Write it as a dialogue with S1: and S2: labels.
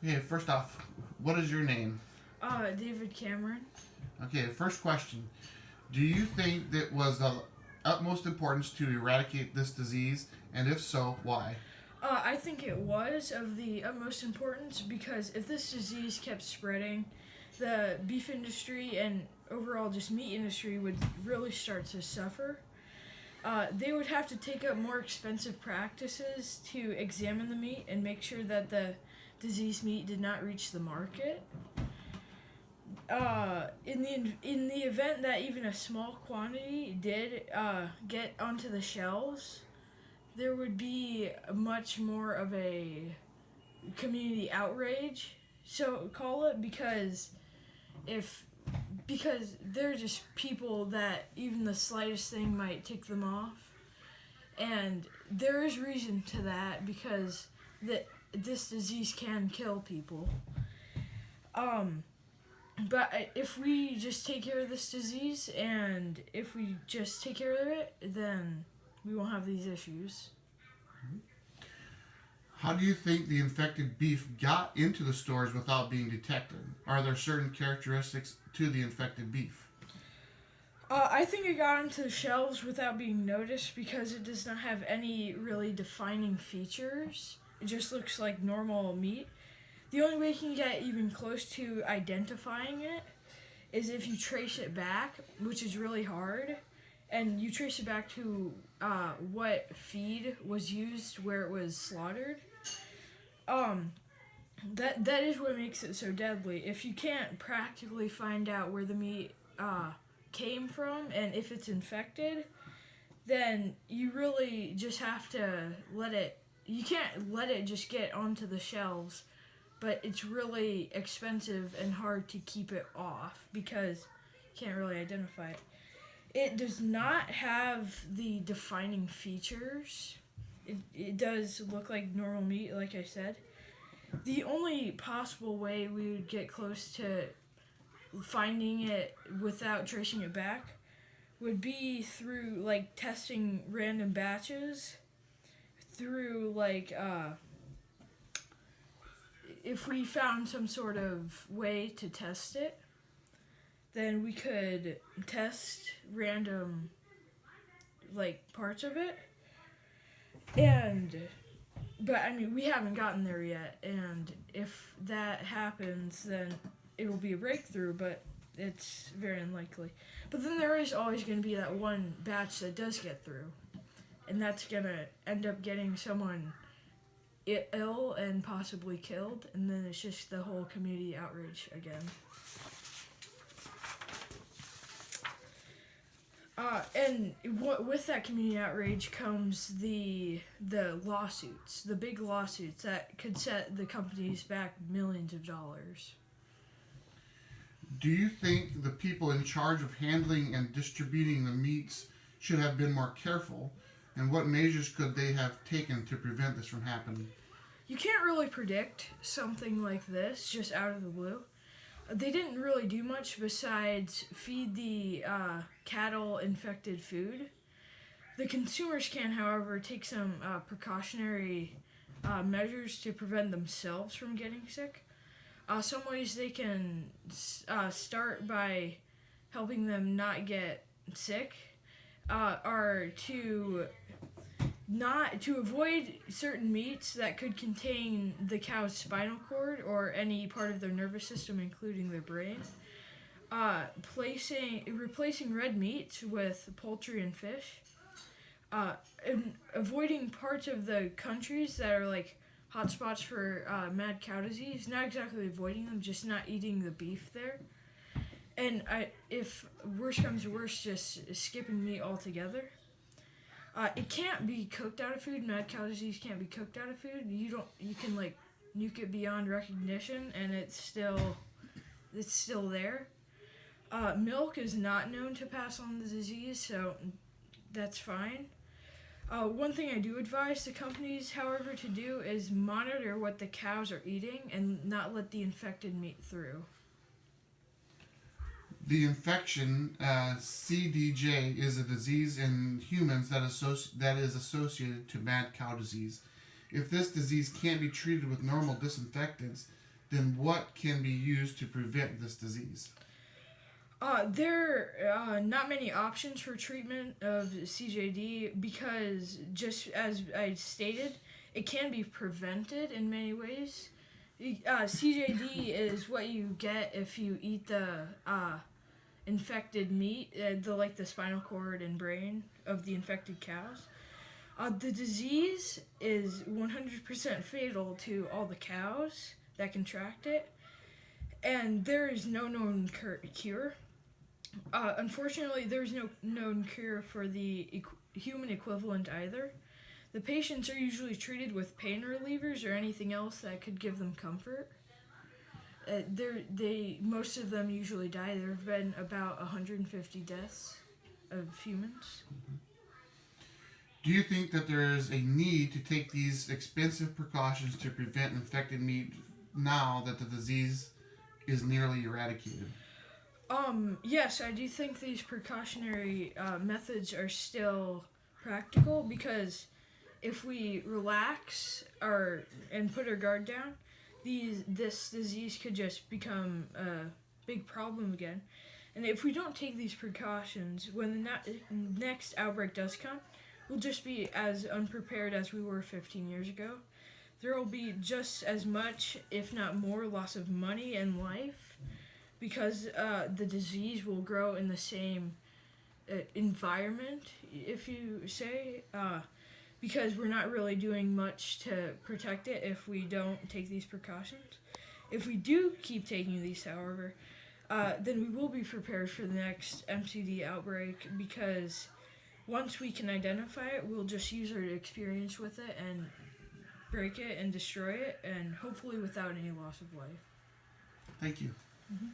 S1: Okay, first off, what is your name?
S2: David Cameron.
S1: Okay, first question. Do you think that was the utmost importance to eradicate this disease? And if so, why?
S2: I think it was of the utmost importance because if this disease kept spreading, the beef industry and overall just meat industry would really start to suffer. They would have to take up more expensive practices to examine the meat and make sure that the diseased meat did not reach the market. In the event that even a small quantity did get onto the shelves, there would be much more of a community outrage, so call it, if because they're just people that even the slightest thing might tick them off, and there is reason to that because this disease can kill people. But if we just take care of this disease and if we just take care of it, then we won't have these issues.
S1: How do you think the infected beef got into the stores without being detected? Are there certain characteristics to the infected beef?
S2: I think it got onto the shelves without being noticed because it does not have any really defining features. It just looks like normal meat. The only way you can get even close to identifying it is if you trace it back, which is really hard, and you trace it back to what feed was used where it was slaughtered. Um, that is what makes it so deadly. If you can't practically find out where the meat came from and if it's infected, then you really just have to let it. You can't let it just get onto the shelves, but it's really expensive and hard to keep it off because you can't really identify it. It does not have the defining features. It does look like normal meat, like I said. The only possible way we would get close to finding it without tracing it back would be through like testing random batches through if we found some sort of way to test it, then we could test random parts of it. And but I mean we haven't gotten there yet, and if that happens then it will be a breakthrough, but it's very unlikely. But then there is always going to be that one batch that does get through, and that's going to end up getting someone ill and possibly killed, and then it's just the whole community outrage again. And with that community outrage comes the lawsuits, the big lawsuits that could set the companies back millions of dollars.
S1: Do you think the people in charge of handling and distributing the meats should have been more careful? And what measures could they have taken to prevent this from happening?
S2: You can't really predict something like this just out of the blue. They didn't really do much besides feed the cattle infected food. The consumers can, however, take some precautionary measures to prevent themselves from getting sick. Some ways they can start by helping them not get sick are to avoid certain meats that could contain the cow's spinal cord or any part of their nervous system, including their brain. Replacing red meats with poultry and fish. And avoiding parts of the countries that are like hotspots for mad cow disease. Not exactly avoiding them, just not eating the beef there. And if worse comes to worse, just skipping meat altogether. It can't be cooked out of food. Mad cow disease can't be cooked out of food. You can nuke it beyond recognition, and it's still there. Milk is not known to pass on the disease, so that's fine. One thing I do advise the companies, however, to do is monitor what the cows are eating and not let the infected meat through.
S1: The infection, CDJ, is a disease in humans that is associated to mad cow disease. If this disease can't be treated with normal disinfectants, then what can be used to prevent this disease?
S2: There are not many options for treatment of CJD because, just as I stated, it can be prevented in many ways. CJD is what you get if you eat the infected meat, the spinal cord and brain of the infected cows. The disease is 100% fatal to all the cows that contract it, and there is no known cure. Unfortunately, there's no known cure for the human equivalent either. The patients are usually treated with pain relievers or anything else that could give them comfort. Most of them usually die. There have been about 150 deaths of humans.
S1: Do you think that there is a need to take these expensive precautions to prevent infected meat now that the disease is nearly eradicated?
S2: Yes, I do think these precautionary methods are still practical because if we relax and put our guard down, this disease could just become a big problem again. And if we don't take these precautions, when the next outbreak does come, we'll just be as unprepared as we were 15 years ago. There will be just as much, if not more, loss of money and life because the disease will grow in the same environment, if you say, because we're not really doing much to protect it if we don't take these precautions. If we do keep taking these, however, then we will be prepared for the next MCD outbreak because once we can identify it, we'll just use our experience with it and break it and destroy it, and hopefully without any loss of life.
S1: Thank you.
S2: Mm-hmm.